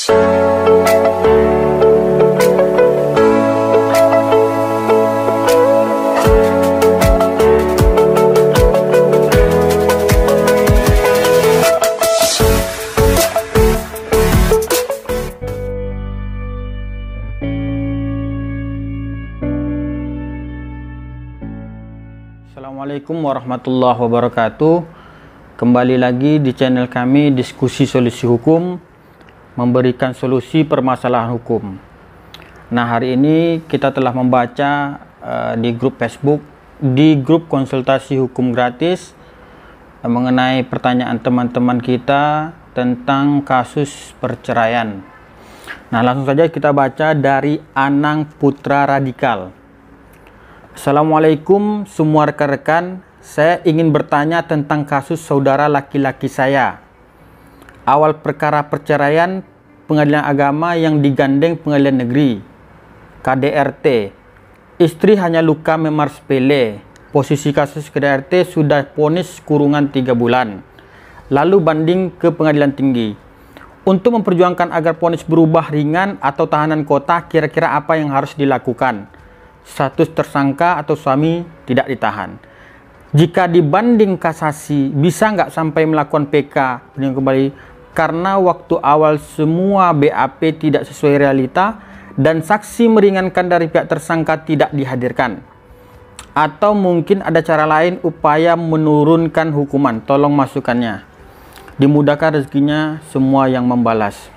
Assalamualaikum warahmatullahi wabarakatuh. Kembali lagi di channel kami Diskusi Solusi Hukum, memberikan solusi permasalahan hukum. Nah, hari ini kita telah membaca di grup Facebook, di grup konsultasi hukum gratis, mengenai pertanyaan teman-teman kita tentang kasus perceraian. Nah, langsung saja kita baca dari Anang Putra Radikal. Assalamualaikum semua rekan-rekan, saya ingin bertanya tentang kasus saudara laki-laki saya. Awal perkara perceraian Pengadilan Agama yang digandeng Pengadilan Negeri, KDRT. Istri hanya luka memar sepele. Posisi kasus KDRT sudah vonis kurungan 3 bulan. Lalu banding ke Pengadilan Tinggi. Untuk memperjuangkan agar vonis berubah ringan atau tahanan kota, kira-kira apa yang harus dilakukan? Status tersangka atau suami tidak ditahan. Jika dibanding kasasi, bisa nggak sampai melakukan PK kembali karena waktu awal semua BAP tidak sesuai realita dan saksi meringankan dari pihak tersangka tidak dihadirkan? Atau mungkin ada cara lain upaya menurunkan hukuman? Tolong masukannya. Dimudahkan rezekinya semua yang membalas.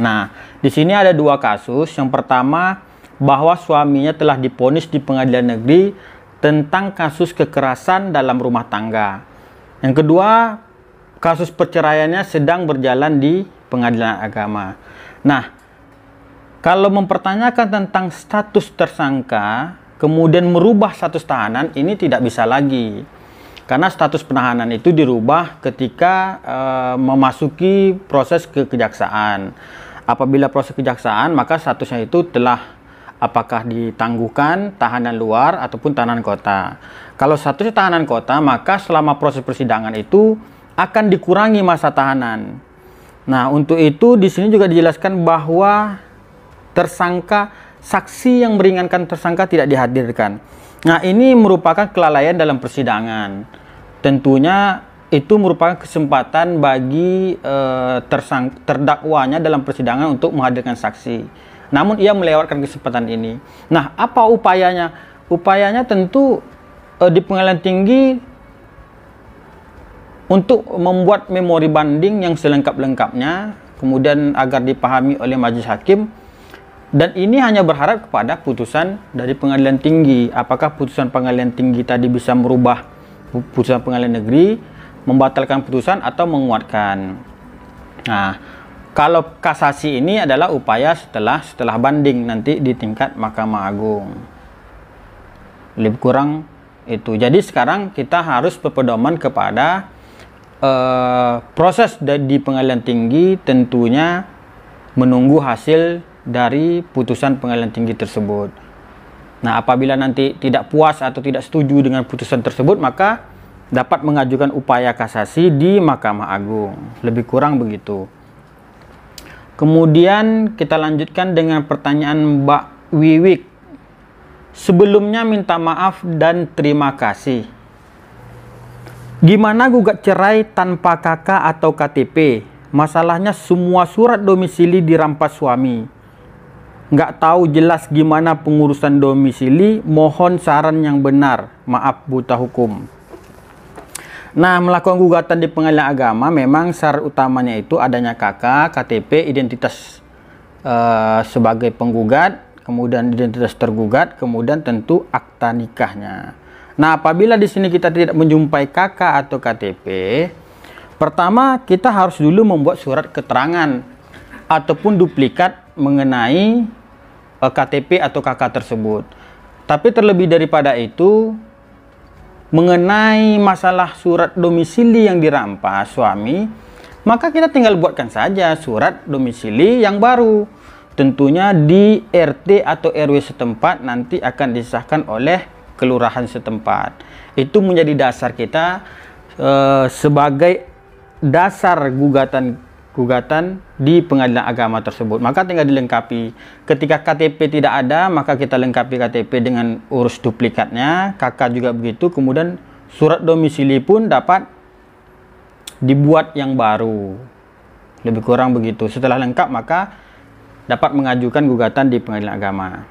Nah, di sini ada 2 kasus. Yang pertama, bahwa suaminya telah divonis di Pengadilan Negeri tentang kasus kekerasan dalam rumah tangga. Yang kedua, kasus perceraiannya sedang berjalan di Pengadilan Agama. Nah, kalau mempertanyakan tentang status tersangka, kemudian merubah status tahanan, ini tidak bisa lagi. Karena status penahanan itu dirubah ketika memasuki proses kejaksaan. Apabila proses kejaksaan, maka statusnya itu telah apakah ditangguhkan tahanan luar ataupun tahanan kota. Kalau statusnya tahanan kota, maka selama proses persidangan itu akan dikurangi masa tahanan. Nah, untuk itu di sini juga dijelaskan bahwa tersangka, saksi yang meringankan tersangka tidak dihadirkan. Nah, ini merupakan kelalaian dalam persidangan. Tentunya itu merupakan kesempatan bagi terdakwanya dalam persidangan untuk menghadirkan saksi. Namun ia melewatkan kesempatan ini. Nah, apa upayanya? Upayanya tentu di Pengadilan Tinggi untuk membuat memori banding yang selengkap-lengkapnya, kemudian agar dipahami oleh majelis hakim. Dan ini hanya berharap kepada putusan dari Pengadilan Tinggi. Apakah putusan Pengadilan Tinggi tadi bisa merubah putusan Pengadilan Negeri, membatalkan putusan atau menguatkan. Nah, kalau kasasi ini adalah upaya setelah banding nanti di tingkat Mahkamah Agung. Lebih kurang itu. Jadi sekarang kita harus berpedoman kepada proses di Pengadilan Tinggi, tentunya menunggu hasil dari putusan Pengadilan Tinggi tersebut. Nah, apabila nanti tidak puas atau tidak setuju dengan putusan tersebut, maka dapat mengajukan upaya kasasi di Mahkamah Agung. Lebih kurang begitu. Kemudian kita lanjutkan dengan pertanyaan Mbak Wiwik. Sebelumnya minta maaf dan terima kasih. Gimana gugat cerai tanpa KK atau KTP? Masalahnya semua surat domisili dirampas suami. Nggak tahu jelas gimana pengurusan domisili. Mohon saran yang benar. Maaf buta hukum. Nah, melakukan gugatan di Pengadilan Agama memang syarat utamanya itu adanya KK, KTP, identitas sebagai penggugat, kemudian identitas tergugat, kemudian tentu akta nikahnya. Nah, apabila di sini kita tidak menjumpai KK atau KTP, pertama kita harus dulu membuat surat keterangan ataupun duplikat mengenai KTP atau KK tersebut. Tapi terlebih daripada itu, mengenai masalah surat domisili yang dirampas suami, maka kita tinggal buatkan saja surat domisili yang baru. Tentunya di RT atau RW setempat nanti akan disahkan oleh kelurahan setempat. Itu menjadi dasar kita sebagai dasar gugatan gugatan di pengadilan agama tersebut. Maka tinggal dilengkapi. Ketika KTP tidak ada, maka kita lengkapi KTP dengan urus duplikatnya. KK juga begitu. Kemudian surat domisili pun dapat dibuat yang baru. Lebih kurang begitu. Setelah lengkap, maka dapat mengajukan gugatan di pengadilan agama.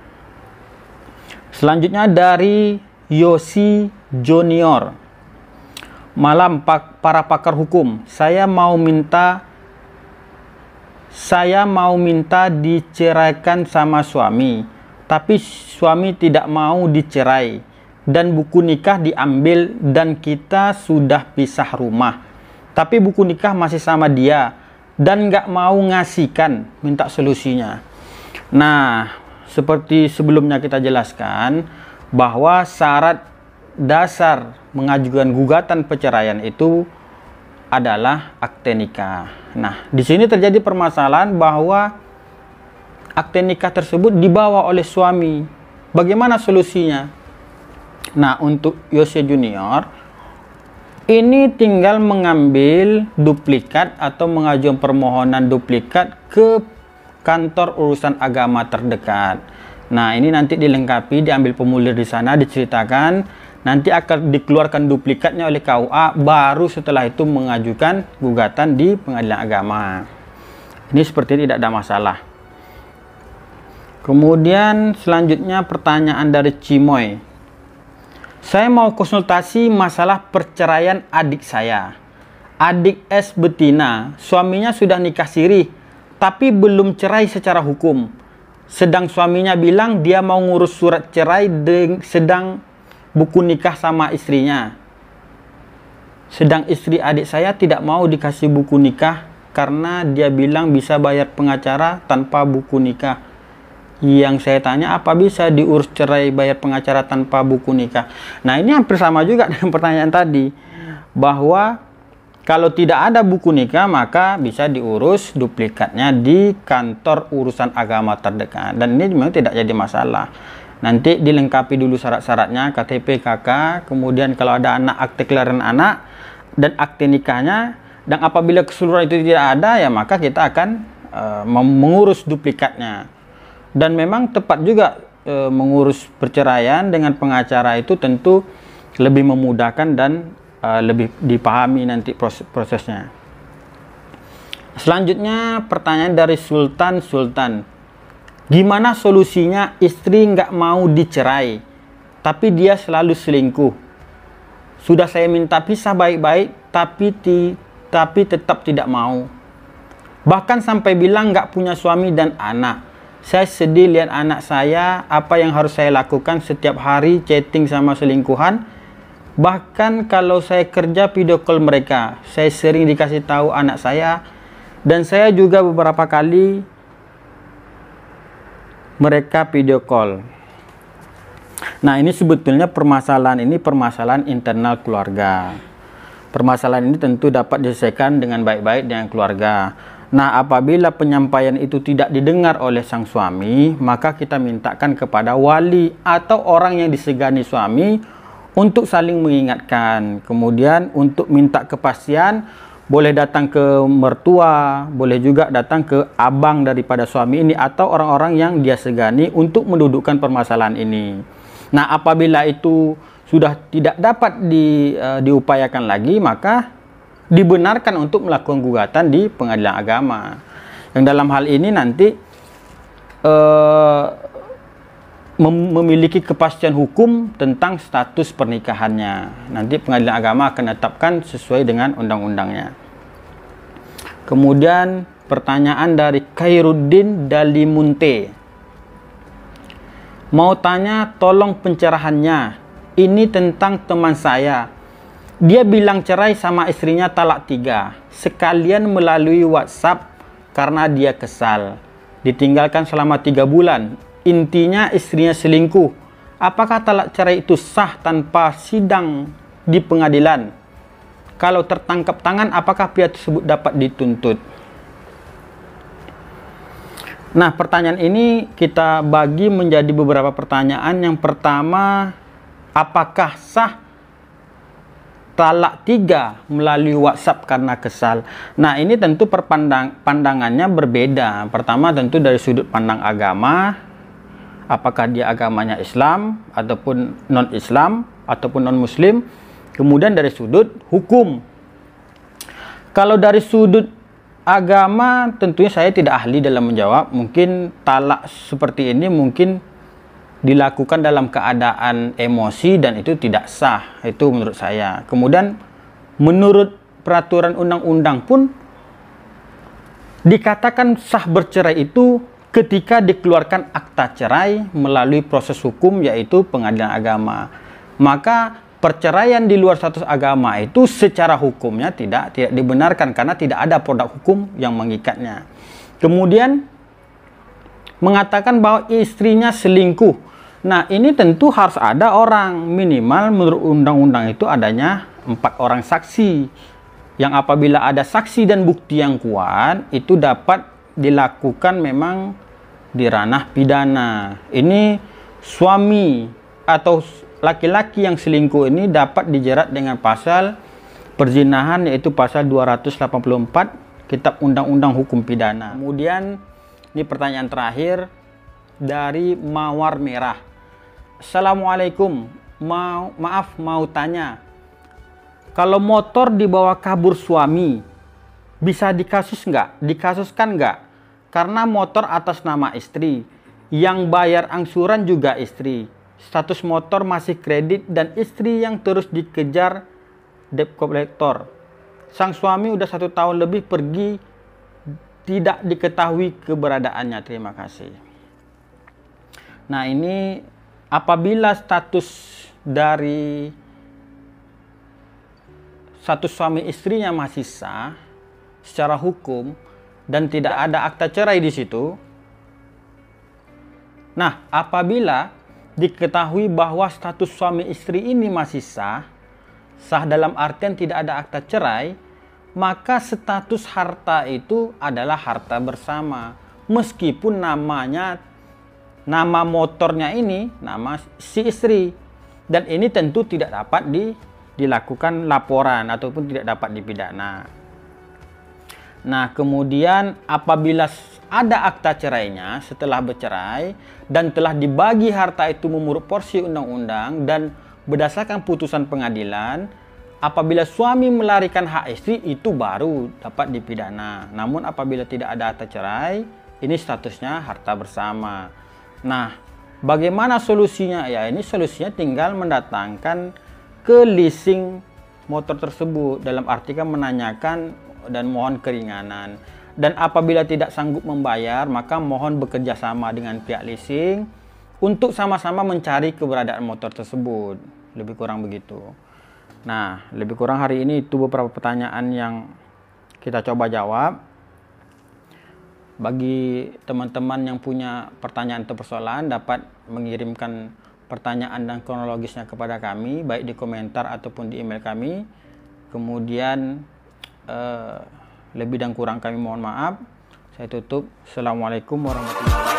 Selanjutnya dari Yosi Junior. Malam para pakar hukum, saya mau minta diceraikan sama suami, tapi suami tidak mau dicerai dan buku nikah diambil dan kita sudah pisah rumah, tapi buku nikah masih sama dia dan nggak mau ngasihkan, minta solusinya. Nah, seperti sebelumnya kita jelaskan bahwa syarat dasar mengajukan gugatan perceraian itu adalah akte nikah. Nah, di sini terjadi permasalahan bahwa akte nikah tersebut dibawa oleh suami. Bagaimana solusinya? Nah, untuk Yose Junior, ini tinggal mengambil duplikat atau mengajukan permohonan duplikat ke kantor urusan agama terdekat. Nah, ini nanti dilengkapi, diambil pemulir di sana, diceritakan, nanti akan dikeluarkan duplikatnya oleh KUA, baru setelah itu mengajukan gugatan di pengadilan agama. Ini seperti tidak ada masalah. Kemudian selanjutnya pertanyaan dari Cimoy. Saya mau konsultasi masalah perceraian adik saya. Adik S betina, suaminya sudah nikah siri, tapi belum cerai secara hukum. Sedang suaminya bilang dia mau ngurus surat cerai sedang buku nikah sama istrinya. Sedang istri adik saya tidak mau dikasih buku nikah karena dia bilang bisa bayar pengacara tanpa buku nikah. Yang saya tanya, apa bisa diurus cerai bayar pengacara tanpa buku nikah? Nah, ini hampir sama juga dengan pertanyaan tadi, bahwa kalau tidak ada buku nikah, maka bisa diurus duplikatnya di kantor urusan agama terdekat. Dan ini memang tidak jadi masalah. Nanti dilengkapi dulu syarat-syaratnya, KTP, KK, kemudian kalau ada anak, akte kelahiran anak, dan akte nikahnya. Dan apabila keseluruhan itu tidak ada, ya maka kita akan mengurus duplikatnya. Dan memang tepat juga mengurus perceraian dengan pengacara itu tentu lebih memudahkan dan lebih dipahami nanti prosesnya. Selanjutnya pertanyaan dari Sultan. Gimana solusinya istri nggak mau dicerai, tapi dia selalu selingkuh? Sudah saya minta pisah baik-baik, tapi tetap tidak mau. Bahkan sampai bilang nggak punya suami dan anak. Saya sedih lihat anak saya, apa yang harus saya lakukan setiap hari chatting sama selingkuhan. Bahkan kalau saya kerja video call mereka, saya sering dikasih tahu anak saya, dan saya juga beberapa kali mereka video call. Nah, ini sebetulnya permasalahan internal keluarga. Permasalahan ini tentu dapat diselesaikan dengan baik-baik dengan keluarga. Nah, apabila penyampaian itu tidak didengar oleh sang suami, maka kita mintakan kepada wali atau orang yang disegani suami untuk saling mengingatkan. Kemudian untuk minta kepastian, boleh datang ke mertua, boleh juga datang ke abang daripada suami ini atau orang-orang yang dia segani untuk mendudukkan permasalahan ini. Nah, apabila itu sudah tidak dapat diupayakan lagi, maka dibenarkan untuk melakukan gugatan di pengadilan agama. Yang dalam hal ini nanti memiliki kepastian hukum tentang status pernikahannya. Nanti pengadilan agama akan menetapkan sesuai dengan undang-undangnya. Kemudian pertanyaan dari Khairuddin Dalimunte. Mau tanya tolong pencerahannya. Ini tentang teman saya. Dia bilang cerai sama istrinya talak 3. Sekalian melalui WhatsApp karena dia kesal. Ditinggalkan selama 3 bulan. Intinya istrinya selingkuh. Apakah talak cerai itu sah tanpa sidang di pengadilan? Kalau tertangkap tangan, apakah pihak tersebut dapat dituntut? Nah, pertanyaan ini kita bagi menjadi beberapa pertanyaan. Yang pertama, apakah sah talak 3 melalui WhatsApp karena kesal. Nah, ini tentu pandangannya berbeda. Pertama tentu dari sudut pandang agama, apakah dia agamanya Islam ataupun non-Islam ataupun non-Muslim. Kemudian dari sudut hukum. Kalau dari sudut agama tentunya saya tidak ahli dalam menjawab. Mungkin talak seperti ini mungkin dilakukan dalam keadaan emosi dan itu tidak sah, itu menurut saya. Kemudian menurut peraturan undang-undang pun dikatakan sah bercerai itu ketika dikeluarkan akta cerai melalui proses hukum, yaitu pengadilan agama. Maka perceraian di luar status agama itu secara hukumnya tidak dibenarkan karena tidak ada produk hukum yang mengikatnya. Kemudian mengatakan bahwa istrinya selingkuh. Nah, ini tentu harus ada orang, minimal menurut undang-undang itu adanya 4 orang saksi, yang apabila ada saksi dan bukti yang kuat itu dapat dilakukan memang di ranah pidana. Ini suami atau laki-laki yang selingkuh ini dapat dijerat dengan pasal perzinahan, yaitu pasal 284 Kitab Undang-Undang Hukum Pidana. Kemudian ini pertanyaan terakhir dari Mawar Merah. Assalamualaikum, mau tanya, kalau motor dibawa kabur suami bisa dikasuskan nggak? Karena motor atas nama istri, yang bayar angsuran juga istri, status motor masih kredit, dan istri yang terus dikejar debt collector. Sang suami udah 1 tahun lebih pergi, tidak diketahui keberadaannya. Terima kasih. Nah, ini apabila status dari status suami istrinya masih sah secara hukum dan tidak ada akta cerai di situ. Nah, apabila diketahui bahwa status suami istri ini masih sah dalam artian tidak ada akta cerai, maka status harta itu adalah harta bersama. Meskipun nama motornya ini nama si istri, dan ini tentu tidak dapat dilakukan laporan ataupun tidak dapat dipidana. Nah, kemudian apabila ada akta cerainya setelah bercerai dan telah dibagi harta itu menurut porsi undang-undang dan berdasarkan putusan pengadilan, apabila suami melarikan hak istri itu baru dapat dipidana. Namun apabila tidak ada akta cerai, ini statusnya harta bersama. Nah, bagaimana solusinya? Ya, ini solusinya tinggal mendatangkan ke leasing motor tersebut, dalam artikan menanyakan dan mohon keringanan. Dan apabila tidak sanggup membayar, maka mohon bekerja sama dengan pihak leasing untuk sama-sama mencari keberadaan motor tersebut. Lebih kurang begitu. Nah, lebih kurang hari ini itu beberapa pertanyaan yang kita coba jawab. Bagi teman-teman yang punya pertanyaan atau persoalan, dapat mengirimkan pertanyaan dan kronologisnya kepada kami, baik di komentar ataupun di email kami. Kemudian lebih dan kurang kami mohon maaf. Saya tutup. Assalamualaikum warahmatullahi wabarakatuh.